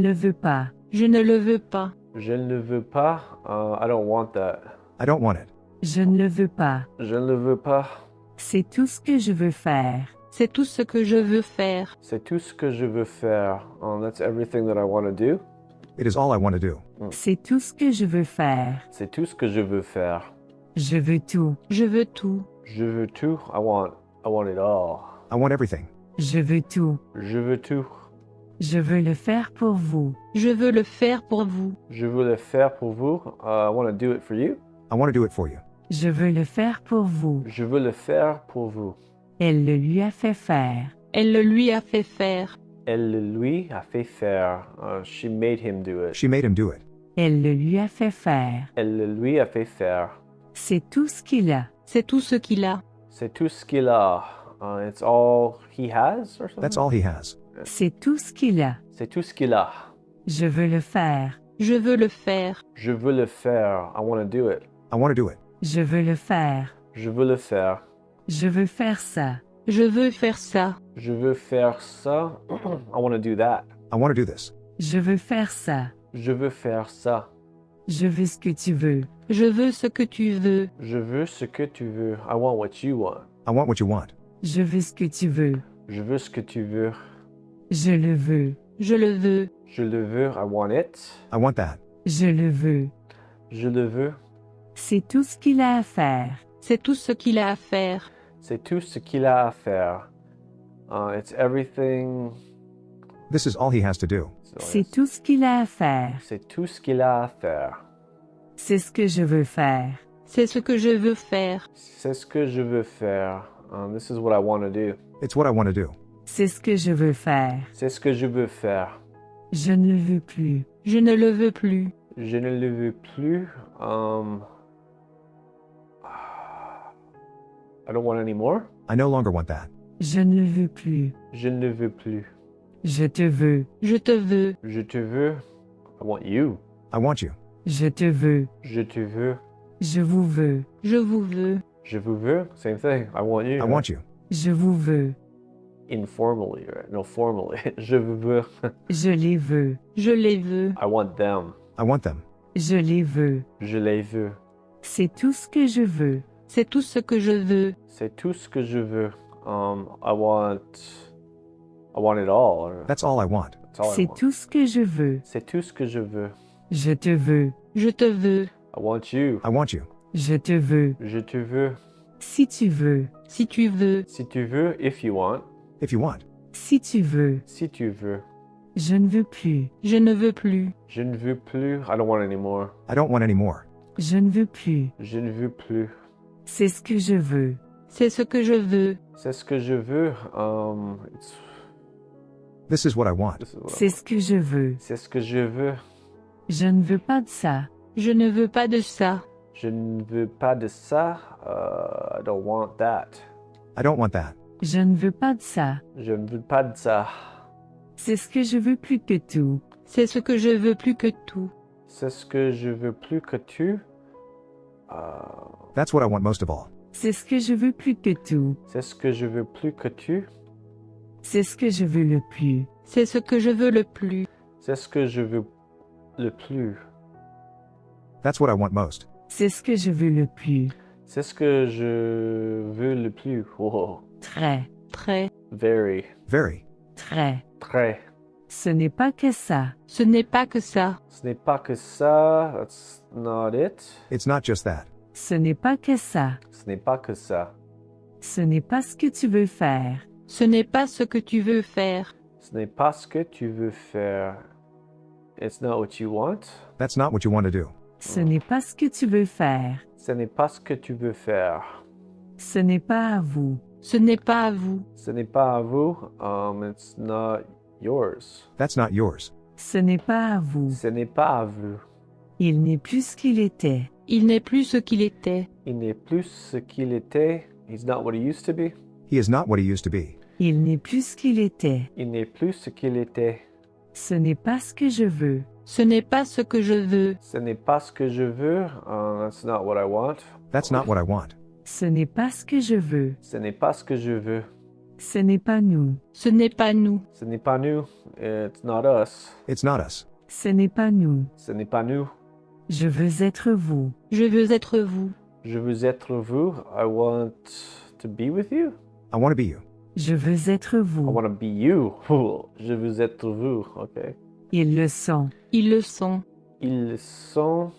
Ne veux pas. Je ne le veux pas. Je ne le veux pas. I don't want that. I don't want it. Je ne le veux pas. Je ne le veux pas. C'est tout ce que je veux faire. C'est tout ce que je veux faire. C'est tout ce que je veux faire. That's everything that I want to do. It is all I want to do. C'est tout ce que je veux faire. C'est tout ce que je veux faire. Je veux tout. Je veux tout. Je veux tout. I want it all. I want everything. Je veux tout. Je veux tout. Je veux le faire pour vous. Je veux le faire pour vous. Je veux le faire pour vous. I want to do it for you. I want to do it for you. Je veux le faire pour vous. Je veux le faire pour vous. Elle le lui a fait faire. Elle le lui a fait faire. Elle le lui a fait faire. She made him do it. She made him do it. Elle le lui a fait faire. Elle le lui a fait faire. C'est tout ce qu'il a. C'est tout ce qu'il a. C'est tout ce qu'il a. It's all he has or something? That's all he has. C'est tout ce qu'il a. C'est tout ce qu'il a. Je veux le faire. Je veux le faire. Je veux le faire. I want to do it. I want to do it. Je veux le faire. Je veux le faire. Je veux faire ça. Je veux faire ça. Je veux faire ça. I want to do that. I want to do this. Je veux faire ça. Je veux faire ça. Je veux ce que tu veux. Je veux ce que tu veux. Je veux ce que tu veux. I want what you want. I want what you want. Je veux ce que tu veux. Je veux ce que tu veux. Je le veux. Je le veux. Je le veux. I want it. I want that. Je le veux. Je le veux. C'est tout ce qu'il a à faire. C'est tout ce qu'il a à faire. C'est tout ce qu'il a à faire. It's everything. This is all he has to do. C'est tout ce qu'il a à faire. C'est tout ce qu'il a à faire. C'est ce que je veux faire. C'est ce que je veux faire. C'est ce que je veux faire. This is what I want to do. It's what I want to do. C'est ce que je veux faire. C'est ce que je veux faire. Je ne le veux plus. Je ne le veux plus. Je ne le veux plus. I don't want any more. I no longer want that. Je ne le veux plus. Je ne le veux plus. Je te veux. Je te veux. Je te veux. I want you. I want you. Je te veux. Je te veux. Je vous veux. Je vous veux. Je vous veux. Same thing. I want you. I want you. Je vous veux. Informally, right? No, formally. Je vous veux. Je les veux. Je les veux. I want them. I want them. Je les veux. Je les veux. C'est tout ce que je veux. C'est tout ce que je veux. C'est tout ce que je veux. I want it all. That's all I want. That's all I C'est want. tout ce que je veux. C'est tout ce que je veux. Je te veux. Je te veux. I want you. I want you. Je te veux. Je te veux. Si tu veux. Si tu veux. Si tu veux, if you want. If you want. Si tu veux. Si tu veux. Je ne veux plus. Je ne veux plus. Je ne veux plus. I don't want any more. I don't want any more. Je ne veux plus. Je ne veux plus. C'est ce que je veux. C'est ce que je veux. C'est ce que je veux. This is what I want. This is what I C'est want. ce que je veux. C'est ce que je veux. Je ne veux pas de ça. Je ne veux pas de ça. Je ne veux pas de ça. I don't want that. I don't want that. Je ne veux pas de ça. Je ne veux pas de ça. C'est ce que je veux plus que tout. C'est ce que je veux plus que tout. C'est ce que je veux plus que tu. That's what I want most of all. C'est ce que je veux plus que tout. C'est ce que je veux plus que tu. C'est ce que je veux le plus. C'est ce que je veux le plus. C'est ce que je veux le plus. That's what I want most. C'est ce que je veux le plus. C'est ce que je veux le plus. Wow. Très, Très. Very. Very. très. Très. Ce n'est pas que ça. Ce n'est pas que ça. Ce n'est pas que ça. That's not it. It's not just that. Ce n'est pas que ça. Ce n'est pas que ça. Ce n'est pas ce que tu veux faire. Ce n'est pas ce que tu veux faire. Ce n'est pas ce que tu veux faire. It's not what you want. That's not what you want to do. Ce n'est pas ce que tu veux faire. Ce n'est pas ce que tu veux faire. Ce n'est pas à vous. Ce n'est pas à vous. Ce n'est pas à vous. It's not yours. That's not yours. Ce n'est pas à vous. Ce n'est pas à vous. Il n'est plus ce qu'il était. Il n'est plus ce qu'il était. Il n'est plus ce qu'il était. He's not what he used to be. He is not what he used to be. Il n'est plus ce qu'il était. Il n'est plus ce qu'il était. Ce n'est pas ce que je veux. Ce n'est pas ce que je veux. Ce n'est pas ce que je veux. That's not what I want. That's not what I want. Ce n'est pas ce que je veux. Ce n'est pas ce que je veux. Ce n'est pas nous. Ce n'est pas nous. Ce n'est pas nous. It's not us. It's not us. Ce n'est pas nous. Ce n'est pas nous. Je veux être vous. Je veux être vous. Je veux être vous. I want to be with you. I want to be you. Je veux être I vous. want to be you. Je veux être vous. Okay. Ils le sont. Ils le sont. Ils sont.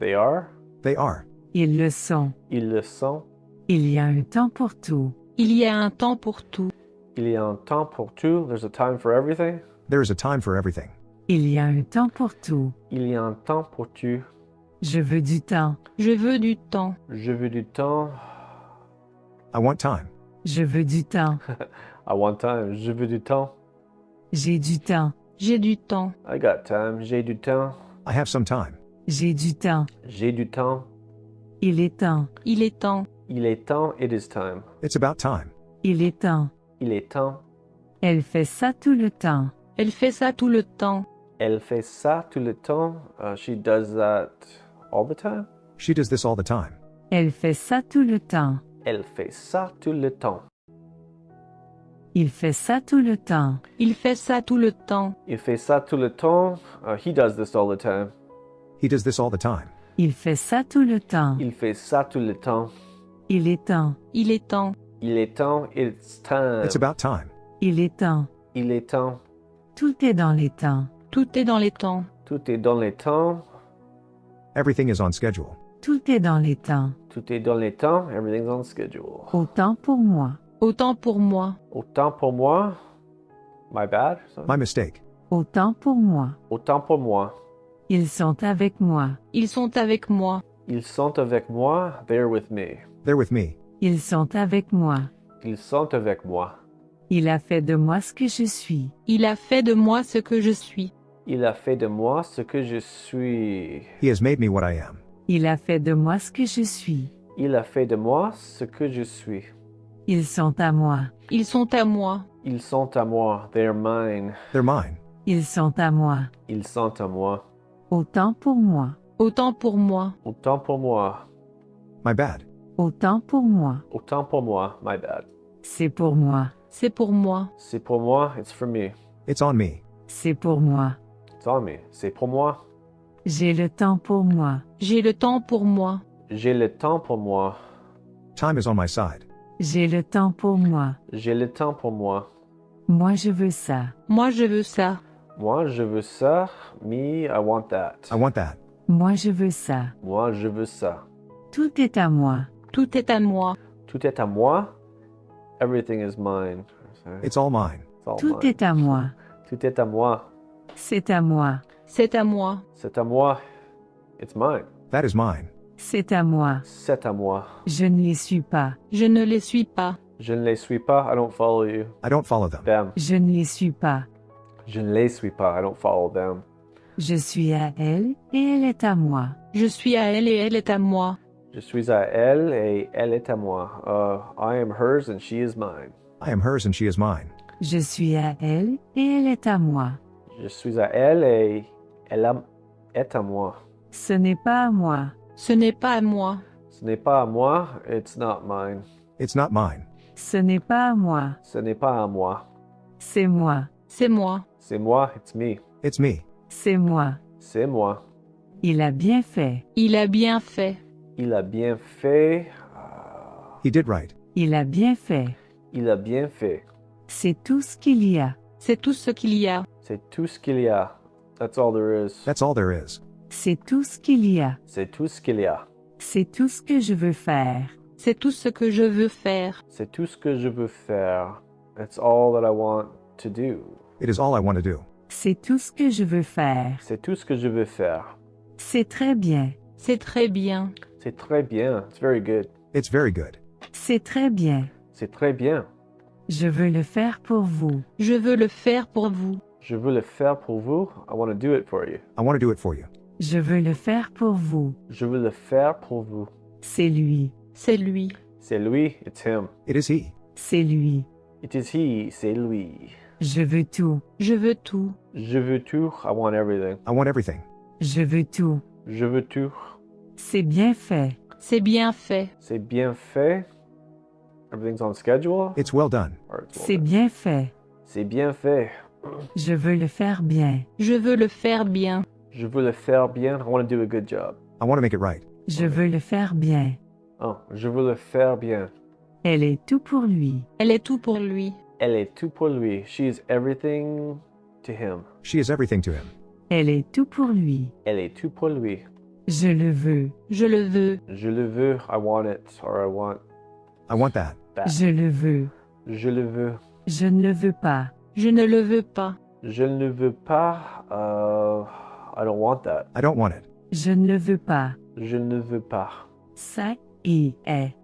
They are. They are. Ils le sont. Ils le sont. Il y a un temps pour tout. Il y a un temps pour tout. Il y a un temps pour tout. There's a time for everything. There is a time for everything. Il y a un temps pour tout. Il y a un temps pour tout. Je veux du temps. Je veux du temps. Je veux du temps. I want time. Je veux du temps. I want time. Je veux du temps. J'ai du temps. J'ai du temps. I got time. J'ai du temps. I have some time. J'ai du temps. J'ai du temps. Il est temps. Il est temps. Il est temps. It is time. It's about time. Il est temps. Il est temps. Elle fait ça tout le temps. Elle fait ça tout le temps. Elle fait ça tout le temps. She does that all the time. She does this all the time. Elle fait ça tout le temps. Elle fait ça tout le temps. Il fait ça tout le temps. Il fait ça tout le temps. Il fait ça tout le temps. He does this all the time. He does this all the time. Il fait ça tout le temps. Il fait ça tout le temps. Il est temps. Il est temps. Il est temps. It's time. It's about time. Il est temps. Il est temps. Tout est dans les temps. Tout est dans les temps. Tout est dans les temps. Everything is on schedule. Tout est dans les temps. Tout est dans les temps. Everything's on schedule. Autant pour moi. Autant pour moi. Autant pour moi. My bad. Sorry. My mistake. Autant pour moi. Autant pour moi. Ils sont avec moi. Ils sont avec moi. Ils sont avec moi. They're with me. They're with me. Ils sont avec moi. Ils sont avec moi. Il a fait de moi ce que je suis. Il a fait de moi ce que je suis. Il a fait de moi ce que je suis. He has made me what I am. Il a fait de moi ce que je suis. Il a fait de moi ce que je suis. Ils sont à moi. Ils sont à moi. Ils sont à moi. They're mine. They're mine. Ils sont à moi. Ils sont à moi. Autant pour moi. Autant pour moi. Autant pour moi. My bad. Autant pour moi. Autant pour moi. My bad. C'est pour moi. C'est pour moi. C'est pour moi. It's for me. It's on me. C'est pour moi. It's on me. C'est pour moi. J'ai le temps pour moi. J'ai le temps pour moi. J'ai le temps pour moi. Time is on my side. J'ai le temps pour moi. J'ai le temps pour moi. Moi je veux ça. Moi, je veux ça. Moi, je veux ça. Me, I want that. I want that. Moi je veux ça. Moi, je veux ça. Tout est à moi. Tout est à moi. Tout est à moi. Everything is mine. It's all mine. It's all Tout mine. est à moi. Tout est à moi. C'est à moi. C'est à moi. C'est à moi. It's mine. That is mine. C'est à moi. C'est à moi. Je ne les suis pas. Je ne les suis pas. Je ne les suis pas. I don't follow you. I don't follow them. Them. Je ne les suis pas. Je ne les suis pas. I don't follow them. Je suis à elle et elle est à moi. Je suis à elle et elle est à moi. Je suis à elle et elle est à moi. I am hers and she is mine. I am hers and she is mine. Je suis à elle et elle est à moi. Je suis à elle et est à moi. Ce n'est pas à moi. Ce n'est pas à moi. Ce n'est pas à moi. It's not mine. It's not mine. Ce n'est pas à moi. Ce n'est pas à moi. C'est moi. C'est moi. C'est moi. It's me. It's me. C'est moi. C'est moi. Il a bien fait. Il a bien fait. Il a bien fait. He did right. Il a bien fait. Il a bien fait. C'est tout ce qu'il y a. C'est tout ce qu'il y a. C'est tout ce qu'il y a. That's all there is. That's all there is. C'est tout ce qu'il y a. C'est tout ce qu'il y a. C'est tout ce que je veux faire. C'est tout ce que je veux faire. C'est tout ce que je veux faire. It's all that I want to do. It is all I want to do. C'est tout ce que je veux faire. C'est tout ce que je veux faire. C'est très bien. C'est très bien. C'est très bien. It's very good. It's very good. C'est très bien. C'est très bien. Je veux le faire pour vous. Je veux le faire pour vous. Je veux le faire pour vous. I want to do it for you. I want to do it for you. Je veux le faire pour vous. Je veux le faire pour vous. C'est lui. C'est lui. C'est lui. It's him. It is he. C'est lui. It is he. C'est lui. Je veux tout. Je veux tout. Je veux tout. I want everything. I want everything. Je veux tout. Je veux tout. C'est bien fait. C'est bien fait. C'est bien fait. Everything's on schedule? It's well done. Or it's well C'est done? bien fait. C'est bien fait. Je veux le faire bien. Je veux le faire bien. Je veux le faire bien. I want to do a good job. I want to make it right. Je veux le faire bien. Oh, je veux le faire bien. Elle est tout pour lui. Elle est tout pour lui. Elle est tout pour lui. She is everything to him. She is everything to him. Elle est tout pour lui. Elle est tout pour lui. Je le veux. Je le veux. Je le veux. I want it. Or I want that. that. Je le veux. Je le veux. Je ne le veux pas. Je ne le veux pas. Je ne le veux pas. I don't want that. I don't want it. Je ne le veux pas. Je ne veux pas. Ça y est.